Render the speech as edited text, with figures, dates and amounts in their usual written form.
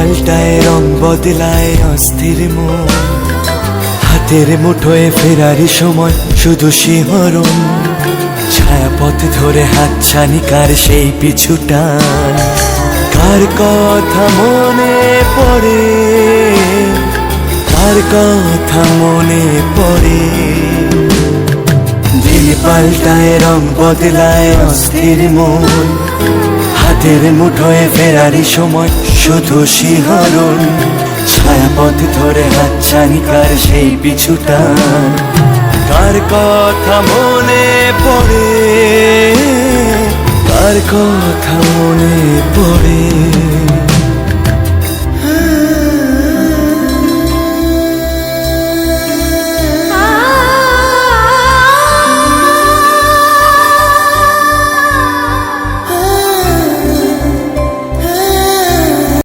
পাল্টায় রং বদলায় অস্থির মন, হাতের মুঠোয় ফেরারি সময় শুধু শিহরণ, ছায়াপথ ধরে হাতছানি কার সেই পিছুটা, কার কথা মনে পড়ে, কার কথা মনে পড়ে। দিন পাল্টায় রং বদলায় অস্থির মন, হাতের মুঠোয় ফেরারি সময় শুধু শিহরণ, ছায়াপথ ধরে হাতছানি কার সেই পিছুটা, কার কথা মনে পড়ে, কার কথা মনে পড়ে।